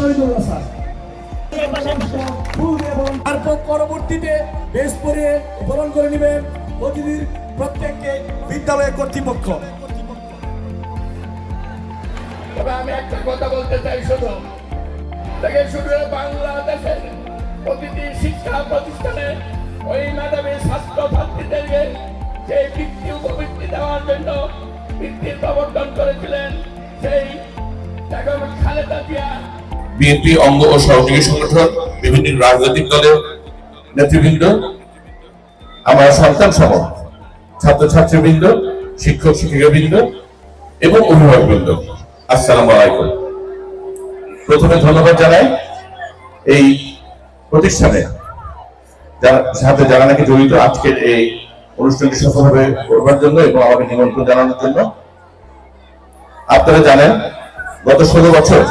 Shahidullah sir. তারপর পরবর্তীতে বেশ করে বরণ করে নেবেন অতিথির প্রত্যেককে বিদ্যালয় কর্তৃপক্ষ। তবে আমি একটা কথা বলতে চাই, শুধু থেকে শুরু বাংলাদেশের প্রতিটি শিক্ষা প্রতিষ্ঠানে ওই মেধাবী ছাত্র ছাত্রীদেরকে সেই বৃত্তি উপবৃত্তি দেওয়ার জন্য বৃত্তির প্রবর্তন করেছিলেন সেই বেগম খালেদা জিয়া। বিএনপি অঙ্গ ও সহযোগী সংগঠন, বিভিন্ন রাজনৈতিক দলের নেতৃবৃন্দ, আমার সন্তান সহ ছাত্রছাত্রীবৃন্দ, শিক্ষক শিক্ষিকাবৃন্দ এবং অভিভাবকবৃন্দ, আসসালামু আলাইকুম। প্রথমে ধন্যবাদ জানাই এই প্রতিষ্ঠানে সাথে যারা নাকি জড়িত আজকের এই অনুষ্ঠানটি সফলভাবে করবার জন্য এবং আমাকে নিমন্ত্রণ জানানোর জন্য। আপনারা জানেন গত 16 বছর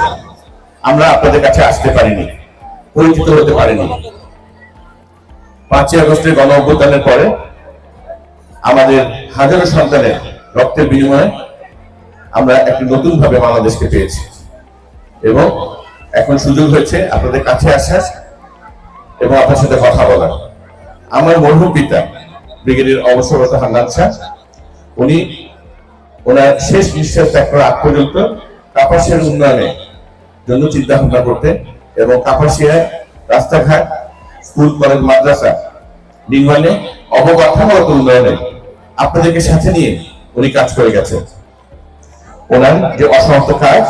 আমরা আপনাদের কাছে আসতে পারিনি, পরিচিত হতে পারিনি। 5ই আগস্টের গণ অভ্যুত্থানের পরে আমাদের হাজারো সন্তানের রক্তের বিনিময়ে আমরা একটি নতুন ভাবে বাংলাদেশকে পেয়েছি এবং এখন সুযোগ হয়েছে আপনাদের কাছে আসার এবং আপনার সাথে কথা বলার। আমার মরহুম পিতা ব্রিগেডিয়ার অবসররত হান্নান শাহ, উনি ওনার শেষ নিঃশ্বাস ত্যাগ করার আগ পর্যন্ত কাপাসিয়ার উন্নয়নের জন্য চিন্তা ভাবনা করতেন এবং কাপাসিয়ায় রাস্তাঘাট, স্কুল, কলেজ, মাদ্রাসা নির্মাণে, অবকাঠামোগত উন্নয়নে আপনাদেরকে সাথে নিয়ে উনি কাজ করে গেছেন। ওনার যে অসমাপ্ত কাজ,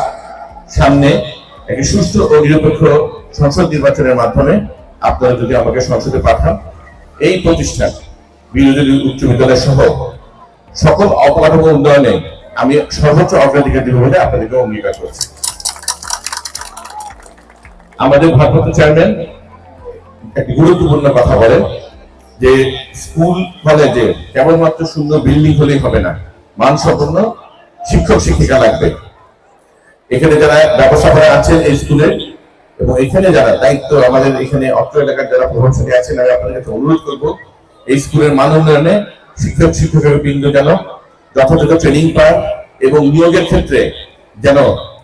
সামনে একটি সুষ্ঠু ও নিরপেক্ষ সংসদ নির্বাচনের মাধ্যমে আপনারা যদি আমাকে সংসদে পাঠান, এই প্রতিষ্ঠান বিরোধী উচ্চ বিদ্যালয় সহ সকল অবকাঠামো উন্নয়নে আমি সর্বোচ্চ অগ্রাধিকার দিব বলে আপনাদেরকে অঙ্গীকার করছি। আমাদের ভারপ্রাপ্ত চেয়ারম্যান একটি গুরুত্বপূর্ণ কথা বলেন যে স্কুল কলেজে কেবলমাত্র সুন্দর বিল্ডিং হলেই হবে না, মানসম্পন্ন শিক্ষক শিক্ষিকা লাগবে। এখানে যারা ব্যবস্থাপনা আছেন এই স্কুলের এবং এখানে যারা দায়িত্ব, আমাদের এখানে অত্র এলাকার যারা প্রভাবশালী আছেন, আমি আপনাদের কাছে অনুরোধ করবো এই স্কুলের মান উন্নয়নে শিক্ষক শিক্ষকের বৃন্দ যেন যথাযথ ট্রেনিং পায় এবং নিয়োগের ক্ষেত্রে যেন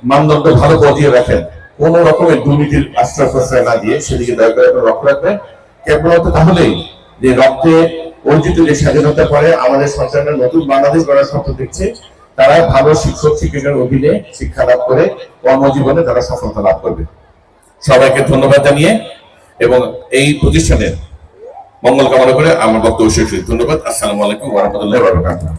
মানদণ্ড ভালো বজিয়ে রাখেন, কোন রকমের দুর্নীতির আশ্রয় প্রশ্রয় না দিয়ে সেদিকে দয়া করে লক্ষ্য রাখবেন। কেবলমাত্র তাহলেই যে রক্তে অর্জিত যে স্বাধীনতা পরে আমাদের সন্তানরা নতুন বাংলাদেশ গড়ার স্বপ্ন দেখছে, তারা ভালো শিক্ষক শিক্ষকের অধীনে শিক্ষা লাভ করে কর্মজীবনে তারা সফলতা লাভ করবে। সবাইকে ধন্যবাদ জানিয়ে এবং এই প্রতিষ্ঠানের মঙ্গল কামনা করে আমার বক্তব্য শেষ। ধন্যবাদ। আসসালামু আলাইকুম ওয়া রাহমাতুল্লাহি ওয়া বারাকাতুহু।